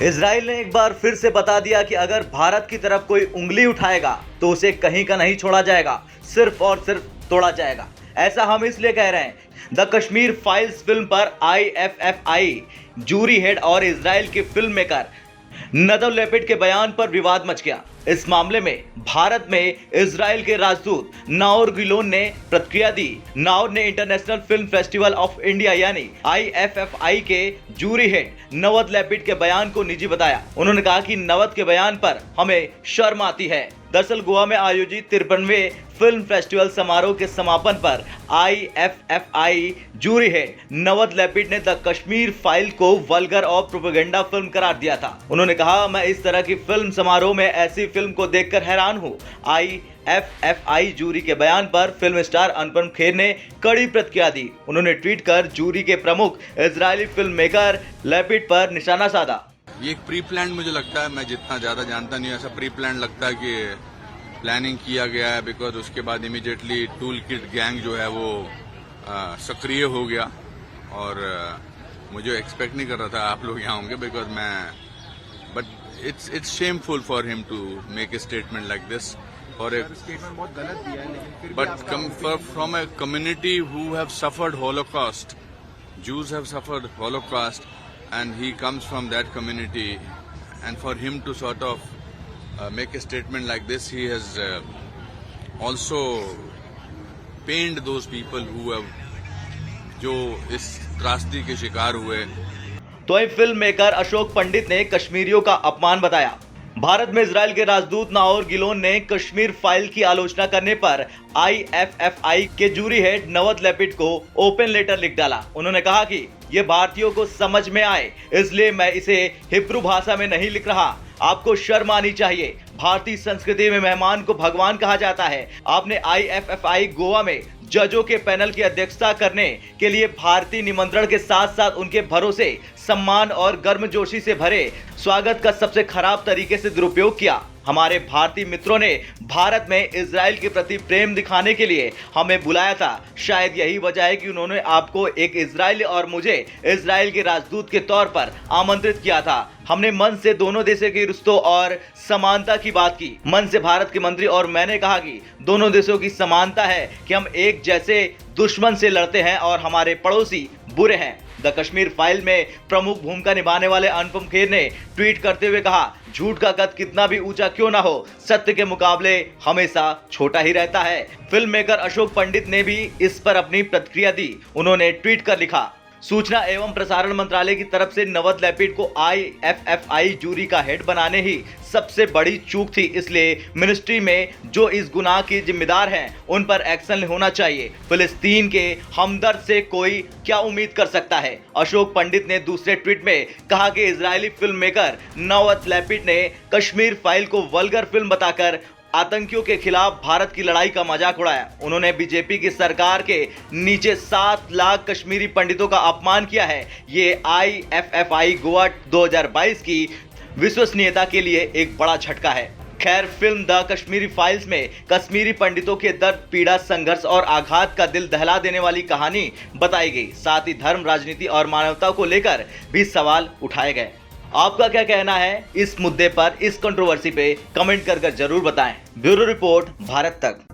Israel ने एक बार फिर से बता दिया कि अगर भारत की तरफ कोई उंगली उठाएगा तो उसे कहीं का नहीं छोड़ा जाएगा, सिर्फ और सिर्फ तोड़ा जाएगा। ऐसा हम इसलिए कह रहे हैं, द कश्मीर फाइल्स फिल्म पर आईएफएफआई जूरी हेड और इजराइल के फिल्म मेकर नदव लेपिड के बयान पर विवाद मच गया। इस मामले में भारत में इजराइल के राजदूत नाओर गिलोन ने प्रतिक्रिया दी। नाओर ने international film festival of India यानी आईएफएफआई के जूरी हेड नवद लेपिड के बयान को निजी बताया। उन्होंने कहा कि नवद के बयान पर हमें शर्म आती है। दरअसल गोवा में आयोजित 53वें फिल्म फेस्टिवल समारोह के समापन पर आईएफएफआई जूरी हेड नवद लेपिड ने द कश्मीर फाइल को वल्गर और प्रोपेगेंडा फिल्म करार दिया था। उन्होंने कहा, मैं इस तरह की फिल्म समारोह में ऐसी फिल्म को देखकर हैरान हूँ। आईएफएफआई जूरी के बयान पर फिल्म स्टार अनुपम खेर ने कड़ी प्रतिक्रिया दी। उन्होंने ट्वीट कर जूरी के प्रमुख इजरायली फिल्म मेकर लेपिड पर निशाना साधा। ये एक प्री प्लान मुझे लगता है, मैं जितना ज्यादा जानता नहीं, ऐसा प्री प्लान लगता है कि प्लानिंग किया गया है। बिकॉज उसके बाद इमीडिएटली टूल किट गैंग जो है वो सक्रिय हो गया और मुझे एक्सपेक्ट नहीं कर रहा था आप लोग यहाँ होंगे। Because but it's shameful for him to make a statement like this और स्टेटमेंट बहुत गलत दिया है, लेकिन फिर but from a community who have suffered holocaust, Jews have suffered Holocaust, and he comes from that community, and for him to sort of make a statement like this, he has also pained those people who have जो इस त्रासदी के शिकार हुए। तो वहीं film maker Ashok Pandit ने कश्मीरियों का अपमान बताया। भारत में इजराइल के राजदूत नाओर गिलोन ने कश्मीर फाइल की आलोचना करने पर आईएफएफआई के जूरी हेड नवद लेपिड को ओपन लेटर लिख डाला। उन्होंने कहा कि ये भारतीयों को समझ में आए, इसलिए मैं इसे हिब्रू भाषा में नहीं लिख रहा। आपको शर्म आनी चाहिए। भारतीय संस्कृति में मेहमान को भगवान कहा जाता है। आपने आईएफएफआई गोवा में जजों के पैनल की अध्यक्षता करने के लिए भारतीय निमंत्रण के साथ साथ उनके भरोसे, सम्मान और गर्मजोशी से भरे स्वागत का सबसे खराब तरीके से दुरुपयोग किया। हमारे भारतीय मित्रों ने भारत में इजराइल के प्रति प्रेम दिखाने के लिए हमें बुलाया था। शायद यही वजह है कि उन्होंने आपको एक इजरायली और मुझे इजराइल के राजदूत के तौर पर आमंत्रित किया था। हमने मन से दोनों देशों के रिश्तों और समानता की बात की। मन से भारत के मंत्री और मैंने कहा कि दोनों देशों की समानता है कि हम एक जैसे दुश्मन से लड़ते हैं और हमारे पड़ोसी बुरे हैं। द कश्मीर फाइल में प्रमुख भूमिका निभाने वाले अनुपम खेर ने ट्वीट करते हुए कहा, झूठ का कद कितना भी ऊंचा क्यों ना हो, सत्य के मुकाबले हमेशा छोटा ही रहता है। फिल्म मेकर अशोक पंडित ने भी इस पर अपनी प्रतिक्रिया दी। उन्होंने ट्वीट कर लिखा, सूचना एवं प्रसारण मंत्रालय की तरफ से नवद लेपिड को आईएफएफआई जूरी का हेड बनाने ही सबसे बड़ी चूक थी, इसलिए मिनिस्ट्री में जो इस गुनाह के जिम्मेदार हैं उन पर एक्शन होना चाहिए। फिलिस्तीन के हमदर्द से कोई क्या उम्मीद कर सकता है। अशोक पंडित ने दूसरे ट्वीट में कहा कि इजरायली फिल्म मेकर नवद लेपिड ने कश्मीर फाइल को वल्गर फिल्म बताकर आतंकियों के खिलाफ भारत की लड़ाई का मजाक उड़ाया। उन्होंने बीजेपी की सरकार के नीचे 7 लाख कश्मीरी पंडितों का अपमान किया है। ये आईएफएफआई गोवा 2022 की विश्वसनीयता के लिए एक बड़ा झटका है। खैर, फिल्म द कश्मीरी फाइल्स में कश्मीरी पंडितों के दर्द, पीड़ा, संघर्ष और आघात का दिल दहला देने वाली कहानी बताई गई। साथ ही धर्म, राजनीति और मानवता को लेकर भी सवाल उठाए गए। आपका क्या कहना है इस मुद्दे पर, इस कंट्रोवर्सी पे कमेंट कर जरूर बताएं। ब्यूरो रिपोर्ट, भारत तक।